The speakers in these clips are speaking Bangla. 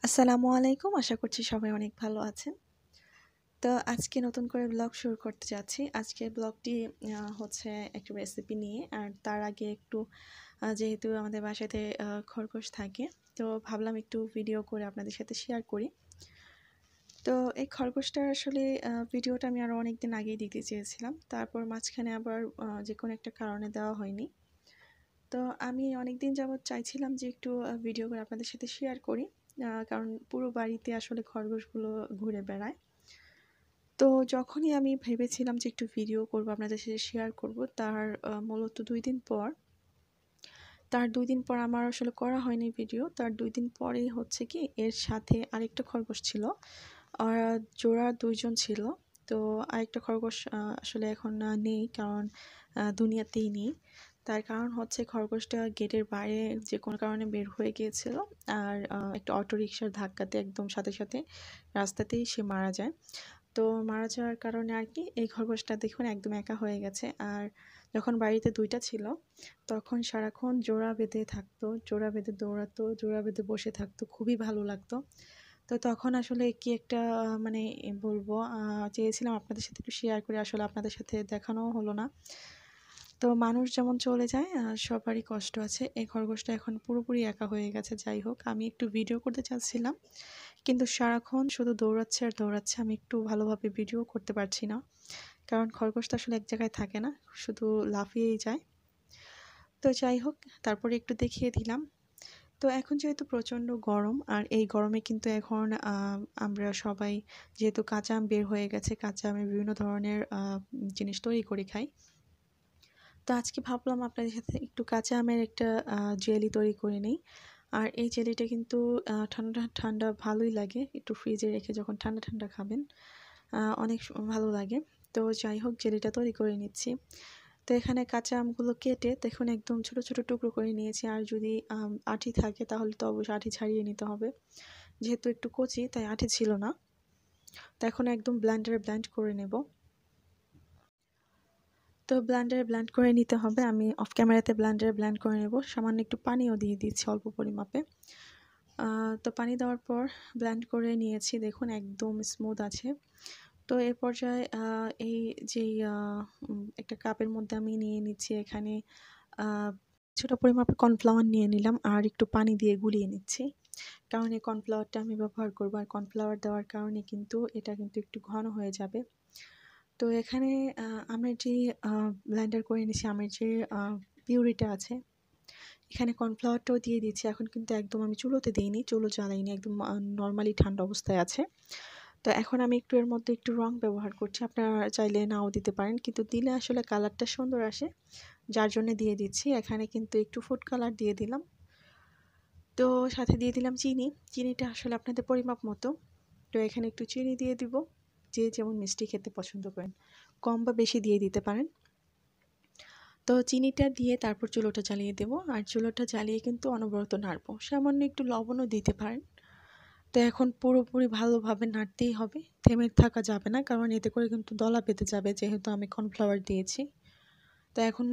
আসসালামু আলাইকুম। আশা করছি সবাই অনেক ভালো আছেন। তো আজকে নতুন করে ব্লগ শুরু করতে যাচ্ছি। আজকের ব্লগটি হচ্ছে একটা রেসিপি নিয়ে। আর তার আগে একটু যেহেতু আমাদের বাসাতে খরগোশ থাকে, তো ভাবলাম একটু ভিডিও করে আপনাদের সাথে শেয়ার করি। তো এই খরগোশটার আসলে ভিডিওটা আমি আরও অনেকদিন আগেই দিতে চেয়েছিলাম। তারপর মাঝখানে আবার যেকোনো একটা কারণে দেওয়া হয়নি। তো আমি অনেকদিন যাবৎ চাইছিলাম যে একটু ভিডিও করে আপনাদের সাথে শেয়ার করি। কারণ পুরো বাড়িতে আসলে খরগোশগুলো ঘুরে বেড়ায়। তো যখনই আমি ভেবেছিলাম যে একটু ভিডিও করব, আপনাদের সাথে শেয়ার করব, তার মূলত ২ দিন পর আমার আসলে করা হয়নি ভিডিও। তার ২ দিন পরেই হচ্ছে কি এর সাথে আরেকটা খরগোশ ছিল। ওরা জোড়া ২ জন ছিল। তো আরেকটা খরগোশ আসলে এখন নেই, কারণ দুনিয়াতেই নেই। তার কারণ হচ্ছে খরগোশটা গেটের বাইরে যে কোনো কারণে বের হয়ে গিয়েছিল। আর একটা অটোরিকশার ধাক্কাতে একদম সাথে সাথে রাস্তাতেই সে মারা যায়। তো মারা যাওয়ার কারণে আর কি এই খরগোশটা দেখুন একদম একা হয়ে গেছে। আর যখন বাড়িতে ২ টা ছিল, তখন সারাক্ষণ জোড়া বেঁধে থাকতো, জোড়া বেঁধে দৌড়াতো, জোড়া বেঁধে বসে থাকতো, খুবই ভালো লাগতো। তো তখন আসলে কি একটা মানে বলবো, চেয়েছিলাম আপনাদের সাথে একটু শেয়ার করে, আসলে আপনাদের সাথে দেখানোও হলো না। তো মানুষ যেমন চলে যায়, সবারই কষ্ট আছে। এই খরগোশটা এখন পুরোপুরি একা হয়ে গেছে। যাই হোক, আমি একটু ভিডিও করতে চাচ্ছিলাম, কিন্তু সারাক্ষণ শুধু দৌড়াচ্ছে আর দৌড়াচ্ছে। আমি একটু ভালোভাবে ভিডিও করতে পারছি না, কারণ খরগোশটা আসলে এক জায়গায় থাকে না, শুধু লাফিয়েই যায়। তো যাই হোক, তারপরে একটু দেখিয়ে দিলাম। তো এখন যেহেতু প্রচণ্ড গরম, আর এই গরমে কিন্তু এখন আমরা সবাই, যেহেতু কাঁচা আম বের হয়ে গেছে, কাঁচা আমের বিভিন্ন ধরনের জিনিস তৈরি করে খাই। তো আজকে ভাবলাম আপনাদের সাথে একটু কাঁচা আমের একটা জেলি তৈরি করে নিই। আর এই জেলিটা কিন্তু ঠান্ডা ঠান্ডা ভালোই লাগে, একটু ফ্রিজে রেখে যখন ঠান্ডা ঠান্ডা খাবেন অনেক ভালো লাগে। তো যাই হোক, জেলিটা তৈরি করে নিচ্ছি। তো এখানে কাঁচা আমগুলো কেটে দেখুন একদম ছোট ছোট টুকরো করে নিয়েছি। আর যদি আঁটি থাকে তাহলে তো অবশ্যই আঁটি ছাড়িয়ে নিতে হবে। যেহেতু একটু কচি, তাই আঁটি ছিল না। তো এখন একদম ব্লেন্ডারে ব্লেন্ড করে নেব। তো ব্লেন্ডারে ব্লেন্ড করে নিতে হবে। আমি অফ ক্যামেরাতে ব্লেন্ডারে ব্লেন্ড করে নেব। সামান্য একটু পানিও দিয়ে দিচ্ছি অল্প পরিমাপে। তো পানি দেওয়ার পর ব্লেন্ড করে নিয়েছি, দেখুন একদম স্মুথ আছে। তো এ পর্যায়ে এই যেই একটা কাপের মধ্যে আমি নিয়ে নিচ্ছি, এখানে কিছুটা পরিমাপে কর্নফ্লাওয়ার নিয়ে নিলাম, আর একটু পানি দিয়ে গুলিয়ে নিচ্ছি, কারণ এই কর্নফ্লাওয়ারটা আমি ব্যবহার করব। আর কর্নফ্লাওয়ার দেওয়ার কারণে কিন্তু এটা কিন্তু একটু ঘন হয়ে যাবে। তো এখানে আমের যে ব্লেন্ডার করে নিয়েছি, আমের যে পিউরিটা আছে, এখানে কর্নফ্লাওয়ারটাও দিয়ে দিচ্ছি। এখন কিন্তু একদম আমি চুলোতে দিইনি, চুলো জ্বালাইনি, একদম নর্মালি ঠান্ডা অবস্থায় আছে। তো এখন আমি একটু এর মধ্যে একটু রং ব্যবহার করছি। আপনারা চাইলে নাও দিতে পারেন, কিন্তু দিলে আসলে কালারটা সুন্দর আসে, যার জন্য দিয়ে দিচ্ছি। এখানে কিন্তু একটু ফুড কালার দিয়ে দিলাম। তো সাথে দিয়ে দিলাম চিনি। চিনিটা আসলে আপনাদের পরিমাপ মতো। তো এখানে একটু চিনি দিয়ে দিব, যে যেমন মিষ্টি খেতে পছন্দ করেন, কম বা বেশি দিয়ে দিতে পারেন। তো চিনিটা দিয়ে তারপর চুলোটা জ্বালিয়ে দেব। আর চুলোটা জ্বালিয়ে কিন্তু অনবরত নাড়বো। সামান্য একটু লবণও দিতে পারেন। তো এখন পুরোপুরি ভালোভাবে নাড়তেই হবে, থেমে থাকা যাবে না, কারণ এতে করে কিন্তু দলা পেতে যাবে, যেহেতু আমি কর্নফ্লাওয়ার দিয়েছি। তো এখন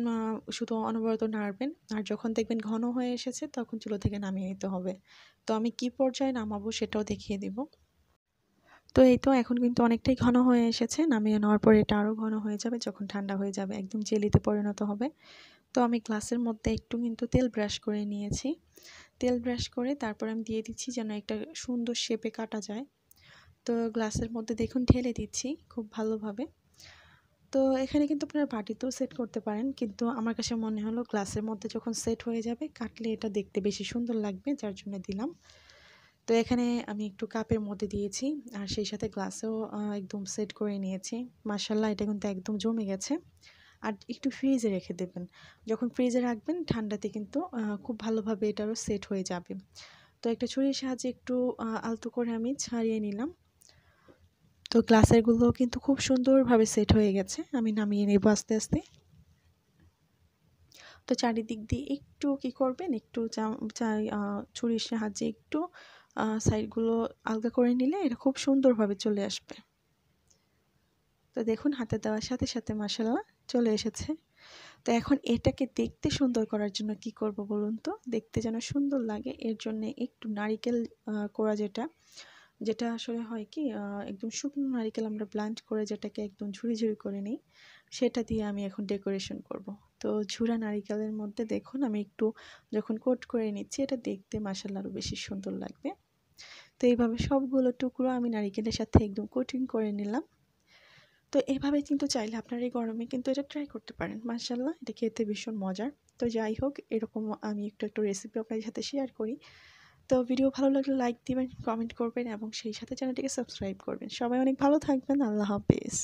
শুধু অনবরত নাড়বেন। আর যখন দেখবেন ঘন হয়ে এসেছে, তখন চুলো থেকে নামিয়ে নিতে হবে। তো আমি কি পর্যায়ে নামাবো সেটাও দেখিয়ে দিব। তো এই তো এখন কিন্তু অনেকটাই ঘন হয়ে এসেছে। নামিয়ে নেওয়ার পর এটা আরও ঘন হয়ে যাবে, যখন ঠান্ডা হয়ে যাবে একদম জেলিতে পরিণত হবে। তো আমি গ্লাসের মধ্যে একটু কিন্তু তেল ব্রাশ করে নিয়েছি। তেল ব্রাশ করে তারপর আমি দিয়ে দিচ্ছি, যেন একটা সুন্দর শেপে কাটা যায়। তো গ্লাসের মধ্যে দেখুন ঢেলে দিচ্ছি খুব ভালোভাবে। তো এখানে কিন্তু আপনারা বাটিতেও সেট করতে পারেন, কিন্তু আমার কাছে মনে হলো গ্লাসের মধ্যে যখন সেট হয়ে যাবে, কাটলে এটা দেখতে বেশি সুন্দর লাগবে, যার জন্য দিলাম। তো এখানে আমি একটু কাপের মধ্যে দিয়েছি, আর সেই সাথে গ্লাসেও একদম সেট করে নিয়েছি। মাশাআল্লাহ, এটা কিন্তু একদম জমে গেছে। আর একটু ফ্রিজে রেখে দেবেন। যখন ফ্রিজে রাখবেন ঠান্ডাতে কিন্তু খুব ভালোভাবে এটারও সেট হয়ে যাবে। তো একটা ছুরির সাহায্যে একটু আলতো করে আমি ছাড়িয়ে নিলাম। তো গ্লাসেরগুলো কিন্তু খুব সুন্দরভাবে সেট হয়ে গেছে। আমি নামিয়ে নেব আস্তে আস্তে। তো চারিদিক দিয়ে একটু কি করবেন, একটু ছুরির সাহায্যে একটু সাইডগুলো আলগা করে নিলে এটা খুব সুন্দরভাবে চলে আসবে। তো দেখুন হাতে দেওয়ার সাথে সাথে মাশাআল্লাহ চলে এসেছে। তো এখন এটাকে দেখতে সুন্দর করার জন্য কি করব বলুন তো, দেখতে যেন সুন্দর লাগে এর জন্য একটু নারিকেল কোড়া যেটা আসলে হয় কি একদম শুকনো নারিকেল আমরা ব্লেন্ড করে যেটাকে একদম ঝুরি ঝুরি করে নিই, সেটা দিয়ে আমি এখন ডেকোরেশন করব। তো ঝুরা নারিকেলের মধ্যে দেখুন আমি একটু যখন কোট করে নিচ্ছি, এটা দেখতে মাশাআল্লাহ আরও বেশি সুন্দর লাগবে। তো এইভাবে সবগুলো টুকরো আমি নারিকেলের সাথে একদম কোটিং করে নিলাম। তো এইভাবে কিন্তু চাইলে আপনারা এই গরমে কিন্তু এটা ট্রাই করতে পারেন, মাশাআল্লাহ এটা খেতে ভীষণ মজার। তো যাই হোক, এরকম আমি একটু রেসিপি আপনাদের সাথে শেয়ার করি। তো ভিডিও ভালো লাগলে লাইক দিবেন, কমেন্ট করবেন এবং সেই সাথে চ্যানেলটিকে সাবস্ক্রাইব করবেন। সবাই অনেক ভালো থাকবেন। আল্লাহ হাফেজ।